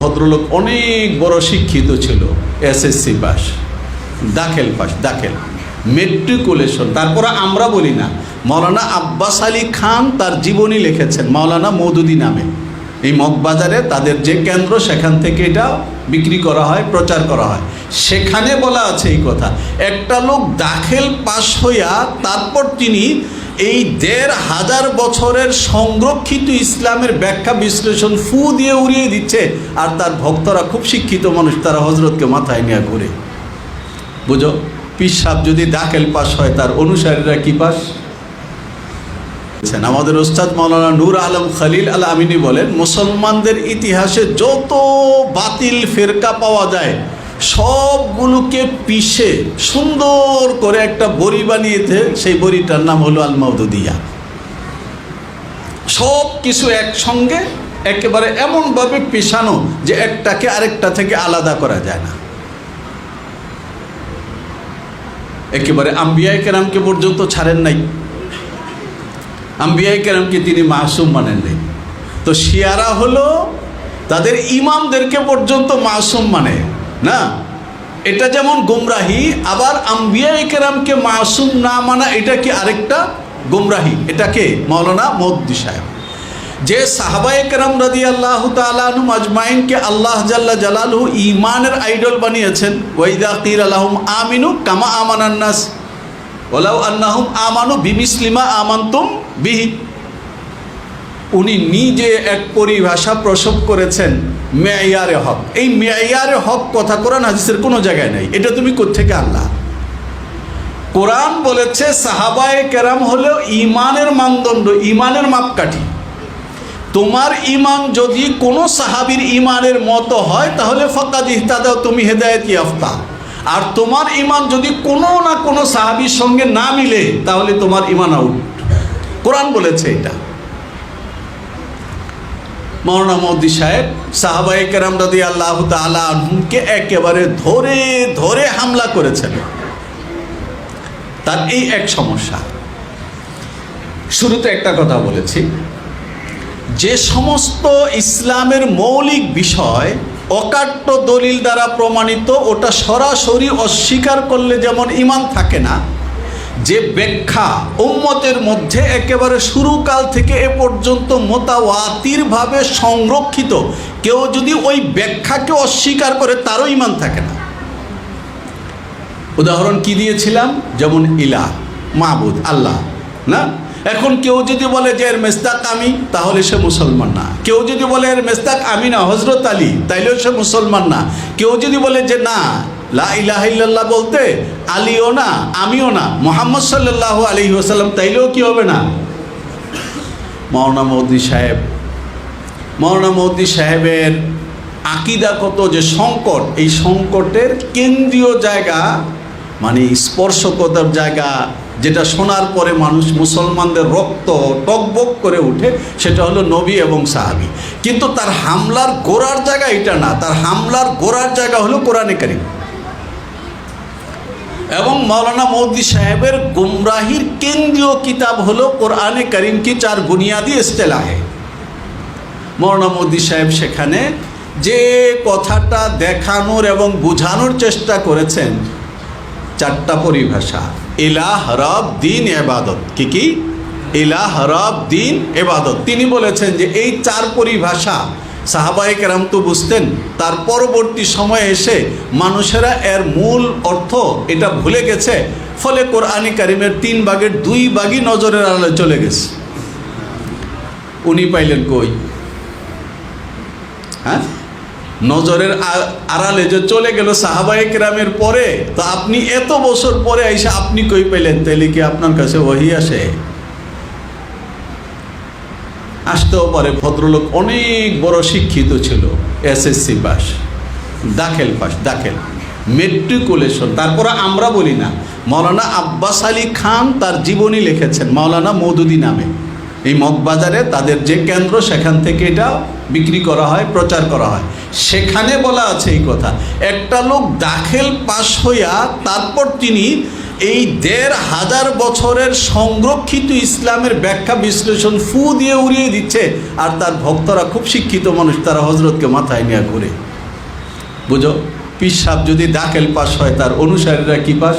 ভদ্রলোক অনেক বড় শিক্ষিত ছিল, এসএসসি পাস, দাখিল মেট্রিকুলেশন। তারপরে আমরা বলি না, মৌলানা আব্বাস আলী খান তার জীবনী লিখেছেন মৌলানা মওদুদী নামে। এই মগবাজারে তাদের যে কেন্দ্র, সেখান থেকে এটা বিক্রি করা হয়, প্রচার করা হয়। সেখানে বলা আছে এই কথা, একটা লোক দাখিল পাস হইয়া তারপর তিনি এই ১৫০০ বছরের সংরক্ষিত ইসলামের ব্যাখ্যা বিশ্লেষণ ফু দিয়ে উড়িয়ে দিচ্ছে। আর তার ভক্তরা খুব শিক্ষিত মানুষ, তারা হজরতকে মাথায় নিয়ে ঘুরে। বুঝো, পীর সাহেব যদি দাখিল পাস হয়, তার অনুসারীরা কি পাস? আমাদের ওস্তাদ মৌলানা নূর আলম খলিল আল আমিনী বলেন, মুসলমানদের ইতিহাসে যত বাতিল ফেরকা পাওয়া যায় সবগুলোকে পিষে সুন্দর করে একটা বড়ি বানিয়েছে। সেই বড়িটার নাম হলো আল মওদুদিয়া। সব কিছু একসঙ্গে একেবারে এমনভাবে পেশানো যে একটাকে আরেকটা থেকে আলাদা করা যায় না। একেবারে আম্বিয়ায়ে কেরামকে পর্যন্ত ছাড়েন নাই। আম্বিয়ায়ে কেরামকে তিনি মাসুম মানেন নাই। তো শিয়ারা হলো তাদের ইমামদেরকে পর্যন্ত মাসুম মানে না। এটা যেমন গুমরাহি, আবার আম্বিয়ায়ে কেরামকে মাসুম না মানা এটা কি আরেকটা গুমরাহি। এটাকে মৌলানা মওদুদী সাহেব, যে সাহাবায়ে কেরাম রাদিয়াল্লাহু তাআলা আনহুম আজমাইনকে আল্লাহ জাল্লা জালালুহু ঈমানের আইডল বানিয়েছেন। ওয়াইদা কিলা লাহুম আমিনু কামা আমানান নাস ওয়ালাউ আন্নাহুম আমানু বিমিসলি মা আমানতুম বিহি। উনি নিজে এক পরিভাষা প্রসব করেছেন, মেয়ারে হক। এই মেয়ারে হক কথা কোরআন হাদিসের কোনো জায়গায় নাই। এটা তুমি কোত্থেকে আনলা? কোরআন বলেছে সাহাবায়ে কেরাম হলো ঈমানের মানদণ্ড, ঈমানের মাপকাঠি। তোমার ঈমান যদি কোনো সাহাবীর ঈমানের মতো হয় তাহলে ফাকাদ ইহতাদা, তুমি হেদায়েত ইয়াফতা। আর তোমার ঈমান যদি কোনো না কোনো সাহাবীর সঙ্গে না মিলে তাহলে তোমার ঈমান আউট। কোরআন বলেছে এটা। মৌলানা মওদুদী সাহেব সাহাবায়ে কেরাম রাদিয়াল্লাহু তাআলা আনহুমকে একেবারে ধরে ধরে হামলা করেছেন। তার এই এক সমস্যা। শুরুতে একটা কথা বলেছি, যে সমস্ত ইসলামের মৌলিক বিষয় অকাট্য দলিল দ্বারা প্রমাণিত, ওটা সরাসরি অস্বীকার করলে যেমন ঈমান থাকে না, যে ব্যাখ্যা উম্মতের মধ্যে একেবারে শুরুকাল থেকে এ পর্যন্ত মুতাওয়াতিরভাবে সংরক্ষিত, কেউ যদি ওই ব্যাখ্যাকে অস্বীকার করে তারও ঈমান থাকে না। উদাহরণ কি দিয়েছিলাম? যেমন ইলাহ, মাবুদ, আল্লাহ না। এখন কেউ যদি বলে যে এর মেস্তাক আমি, তাহলে সে মুসলমান না। কেউ যদি বলে এর মেস্তাক আমি না, হযরত আলী, তাইলেও সে মুসলমান না। কেউ যদি বলে যে না, লা ইলাহা ইল্লাল্লাহ বলতে আলীও না, আমিও না, মুহাম্মদ সাল্লাল্লাহু আলাইহি ওয়াসাল্লাম, তাইলেও কি হবে না? মৌলানা মওদুদী সাহেবের আকীদাগত যে সংকট, এই সংকটের কেন্দ্রীয় জায়গা মানে স্পর্শকতার জায়গা, যেটা শোনার পরে মানুষ মুসলমানদের রক্ত টকবক করে উঠে, সেটা হলো নবী এবং সাহাবী। কিন্তু তার হামলার গোড়ার জায়গা এটা না, তার হামলার গোড়ার জায়গা হলো কোরআনে কারীম। এবং মৌলানা মওদুদী সাহেবের গুমরাহির কেন্দ্রীয় কিতাব হলো কোরআনে কারীম কি 4 বুনিয়াদি ইস্তেলাহে। মৌলানা মওদুদী সাহেব সেখানে যে কথাটা দেখানোর এবং বোঝানোর চেষ্টা করেছেন, 4টা পরিভাষা। ইলাহ, রব, দিন, ইবাদত। কি? ইলাহ, রব, দিন, ইবাদত। তিনি বলেছেন যে এই 4 পরিভাষা সাহাবায়ে কেরাম তো বুঝতেন, তার পরবর্তী সময়ে এসে মানুষেরা এর মূল অর্থ এটা ভুলে গেছে। ফলে কোরআনে কারীমের 3 ভাগের 2 ভাগই নজরের আড়ালে চলে গেছে। উনি পাইলেন কই? হ্যাঁ, নজরের আড়ালে যে চলে গেল সাহাবায়ে কেরামের পরে, তো আপনি এত বছর পরে এসে আপনি কই পেলেন? তাইলে কি আপনার কাছে ওহী আসে? আসতেও পারে। ভদ্রলোক অনেক বড় শিক্ষিত ছিল, এসএসসি পাস, দাখিল মেট্রিকুলেশন। তারপরে আমরা বলি না, মৌলানা আব্বাস আলী খান তার জীবনী লিখেছেন মৌলানা মওদুদী নামে। এই মগবাজারে তাদের যে কেন্দ্র, সেখান থেকে এটা বিক্রি করা হয়, প্রচার করা হয়। সেখানে বলা আছে এই কথা, একটা লোক দাখিল পাস হইয়া তারপর তিনি এই ১৫০০ বছরের সংরক্ষিত ইসলামের ব্যাখ্যা বিশ্লেষণ ফু দিয়ে উড়িয়ে দিচ্ছে, আর তার ভক্তরা খুব শিক্ষিত মানুষ, তারা হজরতকে মাথায় নিয়ে ঘুরে। বুঝো, পীর সাহেব যদি দাখিল পাস হয়, তার অনুসারীরা কি পাস?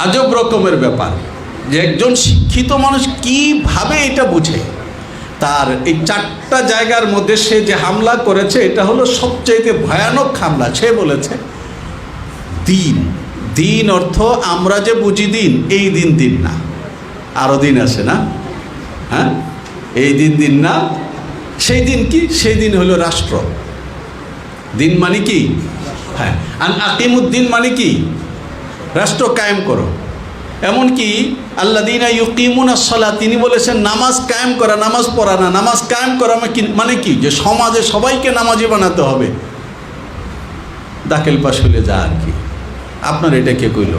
আজব রকমের ব্যাপার যে একজন শিক্ষিত মানুষ কিভাবে এটা বুঝে। তার এই 4টা জায়গার মধ্যে সে যে হামলা করেছে, এটা হলো সবচেয়ে ভয়ানক হামলা। সে বলেছে দিন, দিন অর্থ আমরা যে বুঝি দিন, এই দিন দিন না, আরও দিন আছে না? হ্যাঁ, এই দিন দিন না, সেই দিন কি? সেই দিন হলো রাষ্ট্র। দিন মানে কি? হ্যাঁ, আকিমুদ্দিন মানে কি? রাষ্ট্র কায়েম করো। এমনকি আল্লাযীনা ইউকিমুনাস সালাত, তিনি বলেছেন নামাজ কায়েম করা, নামাজ পড়া না। নামাজ কায়েম করা মানে কি? যে সমাজে সবাইকে নামাজি বানাতে হবে। দাখিল পাশ হলে যা আর কি। আপনার এটা কে কইল?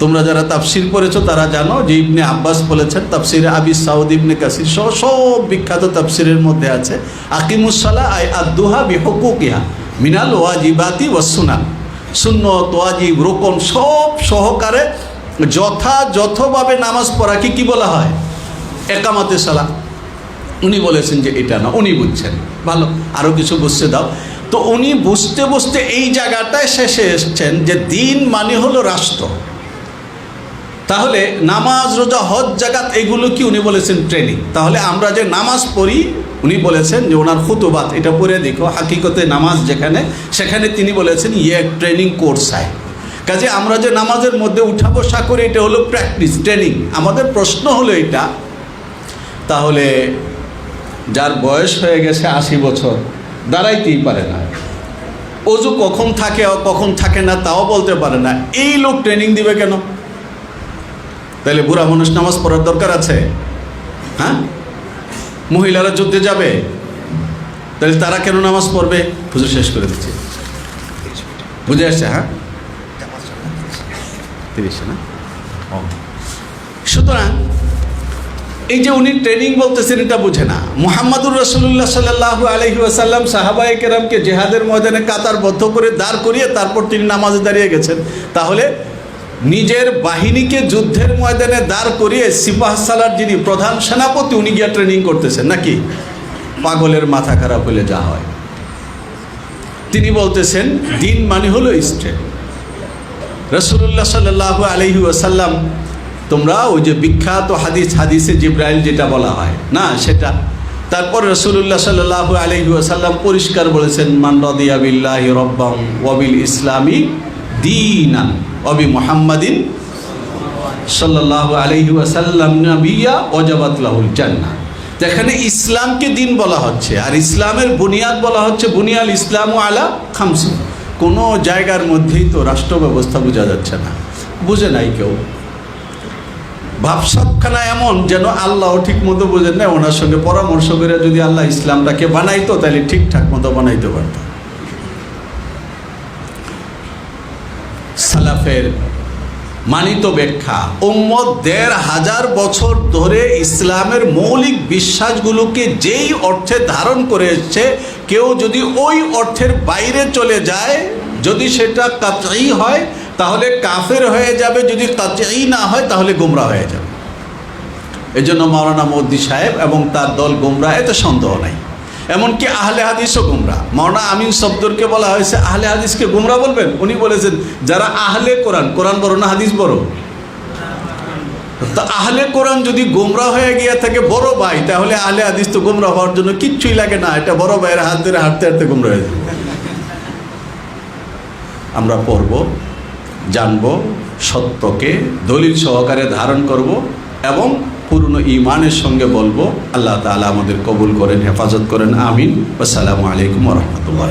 তোমরা যারা তাফসির পড়েছো তারা জানো যে ইবনে আব্বাস বলেছেন, তাফসিরে আবি সাউদ, ইবনে কাসির সহ সব বিখ্যাত তাফসিরের মধ্যে আছে, আকিমুস সালাহ আই আদ-দুহা বিহুকুকিহা মিনাল ওয়াজিবাতি ওয়াস সুনান। সুন্নত, ওয়াজিব, রুকন সব সহকারে যথাযথভাবে নামাজ পড়াকে কি বলা হয়? একামাতে সালাহ। উনি বলেছেন যে এটা না, উনি বুঝছেন ভালো, আরও কিছু বুঝতে দাও। তো উনি বুঝতে বুঝতে এই জায়গাটায় শেষে এসছেন যে দিন মানে হলো রাষ্ট্র। তাহলে নামাজ, রোজা, হজ, জাকাত এগুলো কি? উনি বলেছেন ট্রেনিং। তাহলে আমরা যে নামাজ পড়ি, উনি বলেছেন যে ওনার খুতুবাত, এটা পড়ে দেখো, হাকিকতে নামাজ যেখানে, সেখানে তিনি বলেছেন ইয়ে এক ট্রেনিং কোর্স হয়। কাজে আমরা যে নামাজের মধ্যে উঠা বসা করি, এটা হলো প্র্যাকটিস, ট্রেনিং। আমাদের প্রশ্ন হলো এটা, তাহলে যার বয়স হয়ে গেছে 80 বছর, দাঁড়াইতেই পারে না, অজু কখন থাকে কখন থাকে না তাও বলতে পারে না, এই লোক ট্রেনিং দিবে কেন? তাহলে বুড়া মানুষ নামাজ পড়ার দরকার আছে? হ্যাঁ, মহিলারা যুদ্ধে যাবে, তাহলে তারা কেন নামাজ পড়বে? হুজুর শেষ করে দিচ্ছে, বুঝে আসছে? হ্যাঁ, 30 না। সুতরাং এই যে উনি ট্রেনিং বলতেছেন, এটা বুঝে না। মুহাম্মাদুর রাসূলুল্লাহ সাল্লাল্লাহু আলাইহি ওয়াসাল্লাম সাহাবায়ে কেরামকে জিহাদের ময়দানে কাতারবদ্ধ করে দাঁড় করিয়ে তারপর তিনি নামাজে দাঁড়িয়ে গেছেন। তাহলে নিজের বাহিনীকে যুদ্ধের ময়দানে দাঁড় করিয়ে সিপাহ সালার যিনি প্রধান সেনাপতি, উনি গিয়া ট্রেনিং করতেছেন নাকি? পাগলের মাথা খারাপ হলে যা হয়। তিনি বলতেছেন দিন মানে হলো স্টেট। রাসূলুল্লাহ সাল্লাল্লাহু আলাইহি ওয়াসাল্লাম, তোমরা ওই যে বিখ্যাত হাদিসে জিবরাইল যেটা বলা হয় না, সেটা। তারপর রাসূলুল্লাহ সাল্লাল্লাহু আলাইহি ওয়াসাল্লাম পরিষ্কার বলেছেন, মান রাদিয়া বিল্লাহি রাব্বান ওয়া বিল ইসলামি দীনান ওয়া বি মুহাম্মাদিন সাল্লাল্লাহু আলাইহি ওয়াসাল্লাম নাবিয়্যা ওয়াজাবাত লাহুল জান্নাহ। যেখানে ইসলামকে দিন বলা হচ্ছে, আর ইসলামের বুনিয়াদ বলা হচ্ছে বুনিয়াল ইসলামু আলা খামসিন। কোনো জায়গার মধ্যেই তো রাষ্ট্র ব্যবস্থা বোঝা যাচ্ছে না, বুঝে নাই কেউ। ভাবসাবখানা এমন যেন আল্লাহও ঠিক মতো বোঝেন না। ওনার সঙ্গে পরামর্শ করে যদি আল্লাহ ইসলামটাকে বানাইতো, তাহলে ঠিকঠাক মতো বানাইতে পারত। সালাফের মানিত ব্যাখ্যা, উম্মত ১৫০০ বছর ধরে ইসলামের মৌলিক বিশ্বাসগুলোকে যেই অর্থে ধারণ করে এসছে, কেউ যদি ওই অর্থের বাইরে চলে যায়, যদি সেটা কাতঈ হয় তাহলে কাফের হয়ে যাবে, যদি কাতঈ না হয় তাহলে গোমরা হয়ে যাবে। এই জন্য মাওলানা মওদুদী সাহেব এবং তার দল গোমরা, এতে সন্দেহ নাই। এমনকি আহলে হাদিসও গোমরা। মাওলানা আমিন সফদরকে বলা হয়েছে আহলে হাদিসকে গোমরা বলবেন? উনি বলেছেন যারা আহলে কোরআন, কোরআন বড় না হাদিস বড়? তা আহলে কোরআন যদি গোমরা হয়ে গিয়ে থাকে বড় ভাই, তাহলে আহলে হাদিস তো গোমরা হওয়ার জন্য কিচ্ছুই লাগে না, এটা বড় ভাইয়ের হাত ধরে হাঁটতে হাঁটতে গোমরা হয়ে যাবে। আমরা পড়ব, জানব, সত্যকে দলিল সহকারে ধারণ করব এবং পূর্ণ ঈমানের সঙ্গে বলবো। আল্লাহ তাআলা আমাদের কবুল করেন, হেফাজত করেন, আমিন। আসসালামু আলাইকুম ওয়া রাহমাতুল্লাহ।